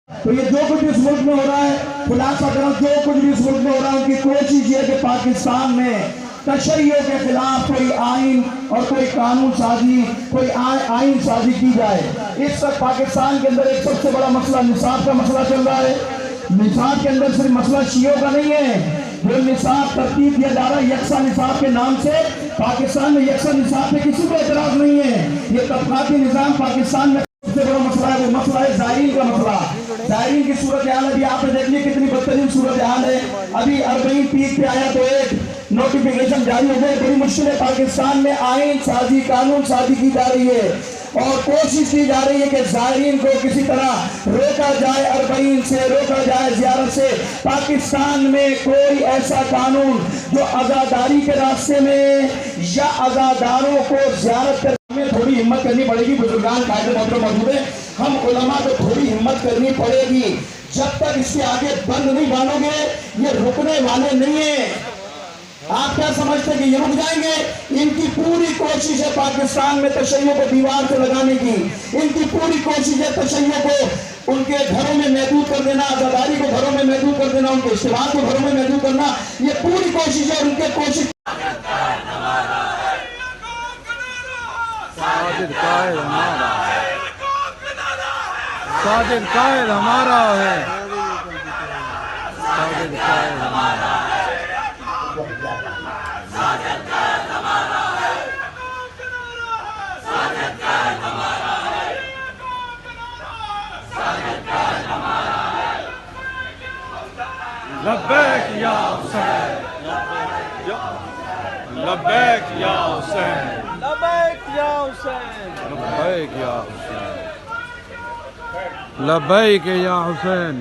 تو یہ جو کچھ اس ملک میں ہو رہا ہے، خلاصہ کروں، جو کچھ بھی اس ملک میں ہو رہا ہے، ان کی کوشش یہ ہے کہ پاکستان میں تشیع کے خلاف کوئی آئین اور کوئی قانون سازی، کوئی آئین سازی کی جائے۔ اس وقت پاکستان کے اندر ایک سب سے بڑا مسئلہ نصاب کا مسئلہ چل رہا ہے۔ نصاب کے اندر صرف مسئلہ شیعوں کا نہیں ہے، جو نصاب ترتیب دیا جا رہا ہے یکساں نصاب کے نام سے۔ پاکستان میں یکساں نصاب پہ کسی کو اعتراض نہیں ہے۔ یہ طبقاتی نظام پاکستان میں سب سے بڑا مسئلہ ہے، وہ مسئلہ ہے زائرین کا مسئلہ۔ زائرین کی صورتحال ابھی آپ نے دیکھ لی کتنی بدترین صورتحال ہے۔ ابھی 40 پیک پہ آیا تو ایک نوٹیفیکیشن جاری ہو گئے۔ بڑی مشکل ہے، پاکستان میں آئین سازی، قانون سازی کی جا رہی ہے اور کوشش کی جا رہی ہے کہ زائرین کو کسی طرح روکا جائے، 40 سے روکا جائے، زیارت سے۔ پاکستان میں کوئی ایسا قانون جو عزاداری کے راستے میں یا عزاداروں کو زیارت کرنے میں تھوڑی ہمت کرنی پڑے گی۔ بزرگان قائد محترم موجود ہیں، ہم علماء کو تھوڑی ہمت کرنی پڑے گی۔ جب تک اس کے آگے بند نہیں مانو گے، یہ رکنے والے نہیں ہیں۔ آپ کیا سمجھتے ہیں کہ یہ رک جائیں گے؟ ان کی پوری کوشش ہے پاکستان میں تشیع کو دیوار سے لگانے کی۔ ان کی پوری کوشش ہے تشیع کو ان کے گھروں میں محدود کر دینا، عزاداری کو گھروں میں محدود کر دینا، ان کے اشتباہ کو گھروں میں محدود کرنا۔ یہ پوری کوشش ہے، ان کے کوشش ساجد قائد ہمارا ہے، ساجد قائد ہمارا ہے، ساجد قائد ہمارا ہے، ساجد قائد ہمارا ہے، ساجد قائد ہمارا ہے، ساجد قائد ہمارا ہے۔ لبیک یا حسین، لبیک یا حسین، لبیک یا حسین، لبیک یا حسین، لبیک یا حسین۔